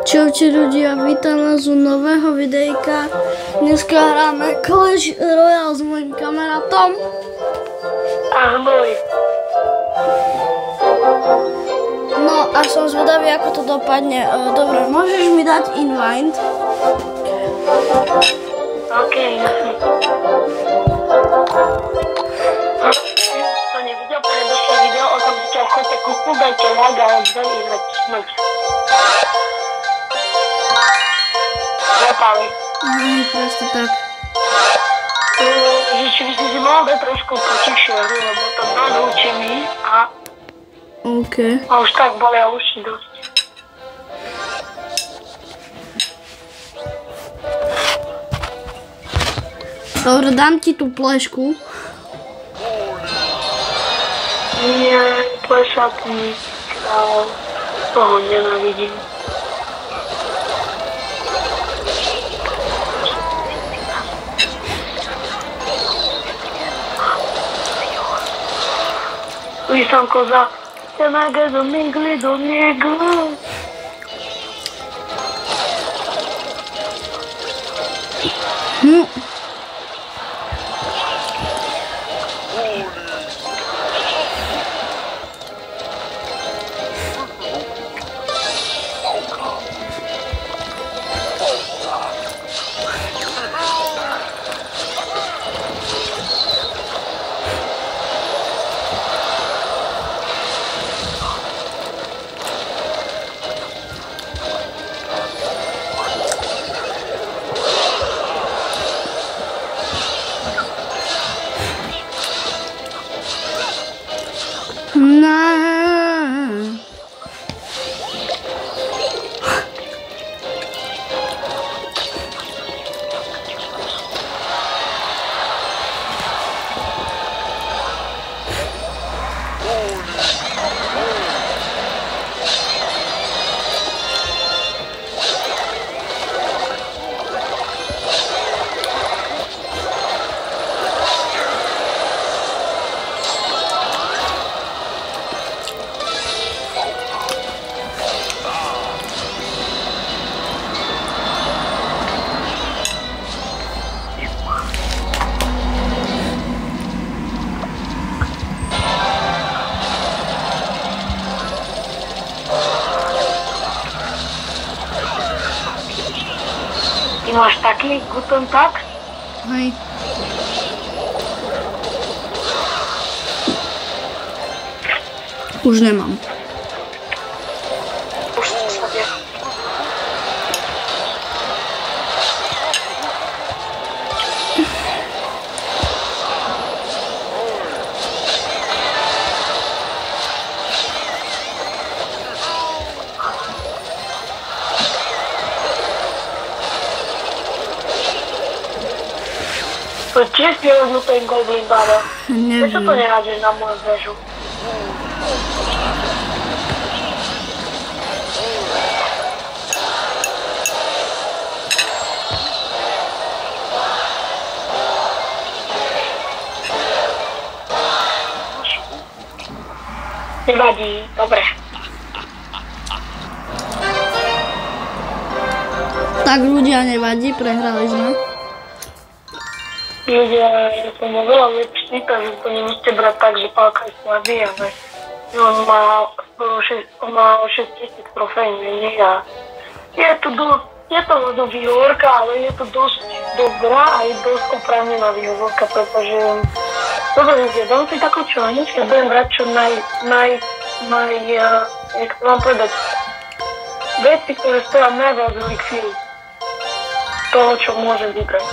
Čaute ľudia, vítam vás u nového videjka. Dneska hráme Clash Royale s mojím kamarátom. Ahoj. No a som zvedavý, ako to dopadne. Dobre, môžeš mi dať invite? OK, jasne. To nevidel predošlé video o tom, že ťa chcete kúknúť, dajte like a oddali a smrť. Zapáli. Proste tak. Že či by si mohol dať trošku potichšie, lebo to dosť učí mi OK. a už tak bolia uši dosť. Dobre, dám ti tú plešku. Nie, plešatník, toho nenávidím. Vítam koza, ja naga do niego. Ty máš taký guten Tag? Hej. Už nemám. Už som sa vie. To tiež neroznú ten goblin baba. Prečo to nehádžeš na moju väžu? Nevadí, dobre. Tak ľudia, nevadí, prehrali sme. Ľudia, ja som veľa lepší, takže to nemusíte brať tak, že Pálka je slabý, ale on má o 6000 trofejí menej a je to možno výhovorka, ale je to dosť dobrá a je dosť oprávnená výhovorka, pretože dobre, dám si takú članič, ja budem brať čo jak to mám povedať, veci, ktoré stoja najviac elixíru toho, čo môžem vybrať.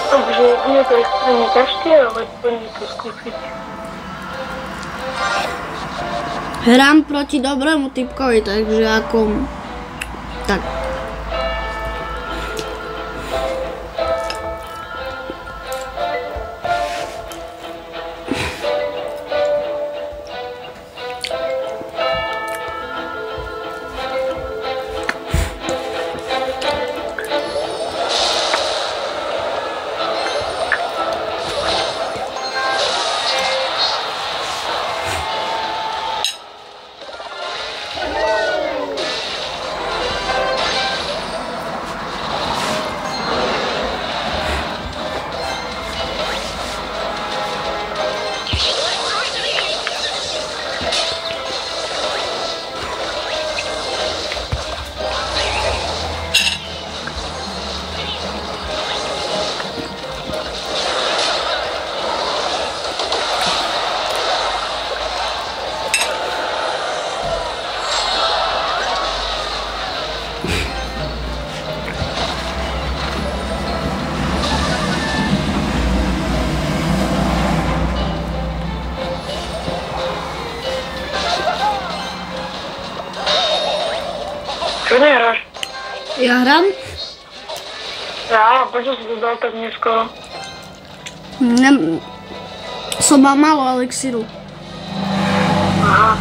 Takže bude to extrémne ťažké, ale poďme to skúsiť. Hrám proti dobrému typkovi, takže ako... Tak. nehráš? Ja hram? Ja, prečo si to dal tak neskoro? Som mal málo elixíru. Aha.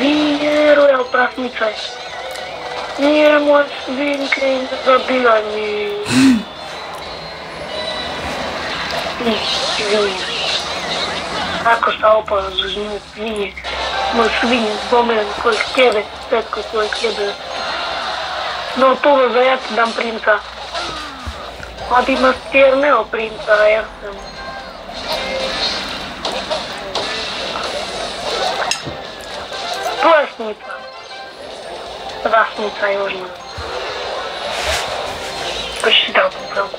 Vyje Royal prasnice. Nie môj svinky zabíjani. Ako sa opovedal, že nie svinie. Môj svinie zbomen svoj k tebe, všetko svoj k tebe. No toho za ja ti dám princa. A ty máš čierneho princa a ja chcem. Prasnica. Prasnica južná. Počti dal popravku.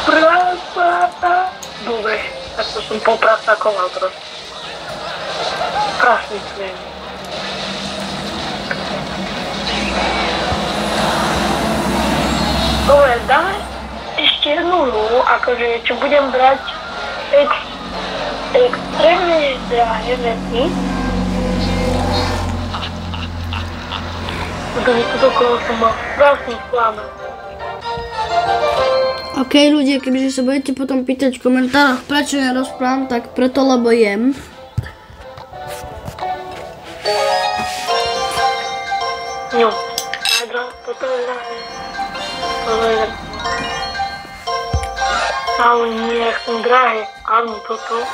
Prasata. Dobre, tak to som poprasakoval trošku. Prasnice. Dobre, dáme ešte jednu hru, akože čo budem brať extrémne drahé veci. Protože toto kolo som mal krásny plán. OK, ľudia, kebyže sa budete potom pýtať v komentároch, prečo nerozprávam, tak preto, lebo jem. No, toto je drahé. Ale nie, ja chcem drahé. Áno, toto.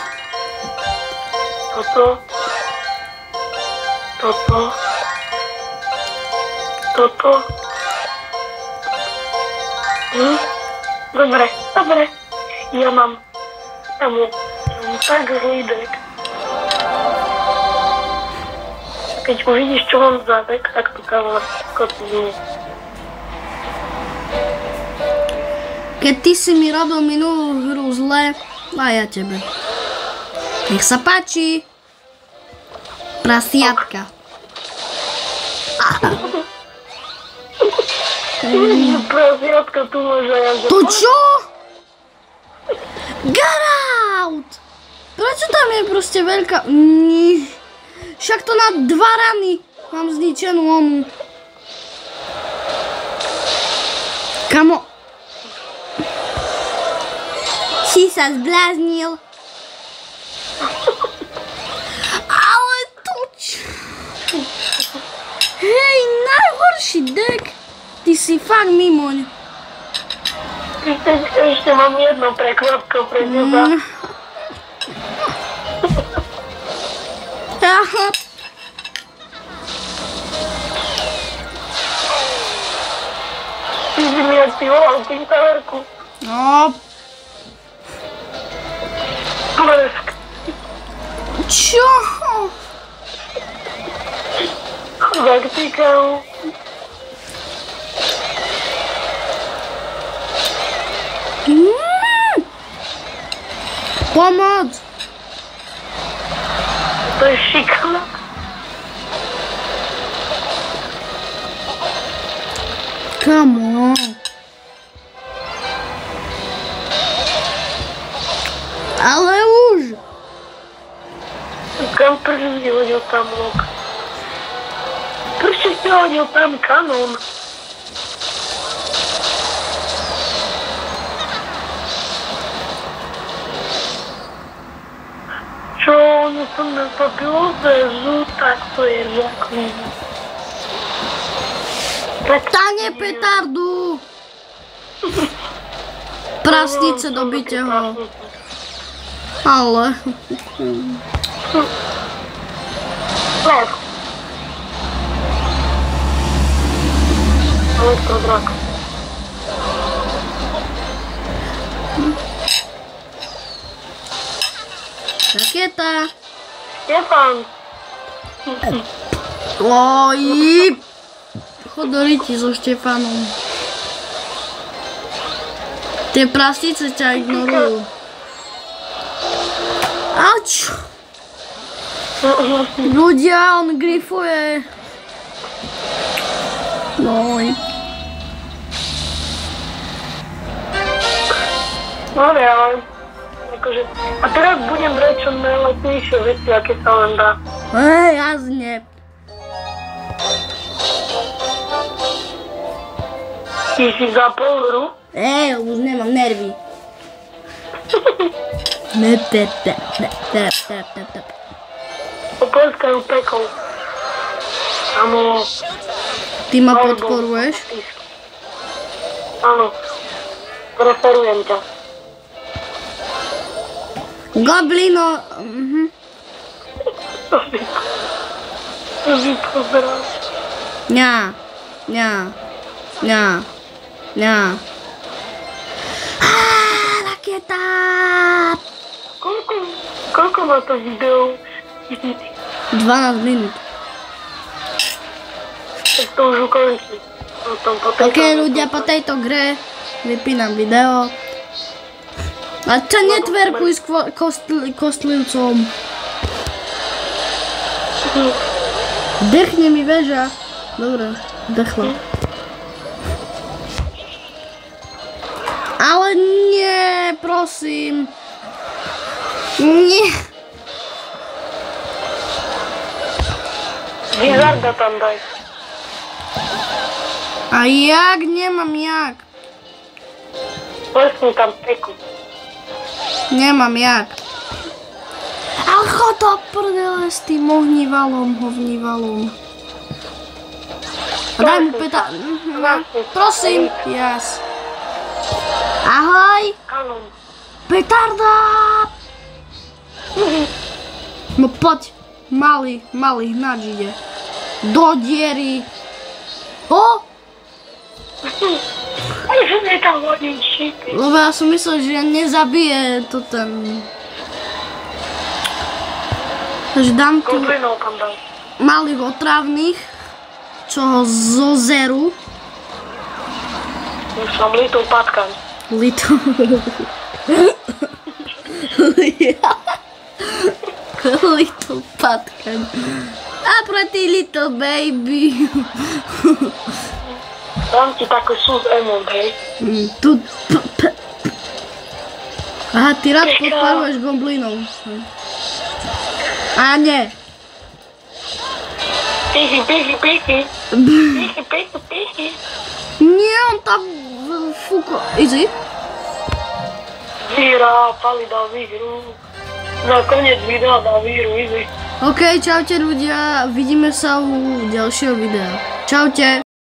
Dobre. Ja mám tak zlý dek. Keď uvidíš, čo mám za dek, tak to káva kotizne. Keď ty si mi robil minulú hru zle, a ja tebe. Nech sa páči. Prasiatka. Prasiatka tu môže ja To čo? Get out! Prečo tam je proste veľká... Však to na 2 rany mám zničenú onu. Kamo... Si sa zbláznil. Ale to čo? Hej, najhorší deck. Ty si fakt mimoň. Ešte mám jedno prekvapko pre teba. Ty si mi aktivoval pintaverku. No. Blesk. Čo? Zaktikal. Pomoc! To je šikana. Come on. Ale už. Kam prvý hodil tam lok? Prečo si hodil tam kanón? Čo ono to nepapilo bezu, tak to je zákon. Tane petardu. Prasnice dobite ho. Ale. Lek. Elektrodrak. Raketa. Štefan. Oj. Chod do riti so Štefanom. Tie prastice ťa ignorujú. Auč! Ľudia, on grifuje. Noj. No ale akože, a teraz budem brať čo najlepšie veci, aké sa len dá. Jasne. Ty si zapol hru? Už nemám nervy. Opolskajú pekol. Amo. Ty ma podporuješ? Áno. Preferujem ťa. Goblino. To si pozeral. Ňa. Raketa. Koľko má to video? 12 minút. Tak to už ukončí. Ok, ľudia, po tejto gre vypínam video. A čo netverkuj s kostlivcom. Vdechne mi väža. Dobre, vdechla. Ale nie, prosím. Nie. Vizarda tam daj. A jak? Nemám jak. Lesni tam peku. Nemám jak. Ale chod do prdele s tým hovnívalom. A daj mu peta... Prosím. Yes. Ahoj. Áno. Petarda. No poď. Malý hnač ide. Do diery. O! Ale že mi tam hodím šípy. Lebo ja som myslel, že nezabije to ten... Takže dám tu Goblinov tam dal. malých otravných, čo ho zozeru. Už som Little Patkan. Little Patkan. A proti Little Baby. Dám ti taký súd emot, hej. Tu... Aha, ty rád podporuješ goblinov. A nie. Pichy. Nie, on tam fúko. Easy. Vyhrá, Pali dal výhru. Na koniec videa dal výhru, easy. OK, čaute ľudia, vidíme sa u ďalšieho videa. Čaute.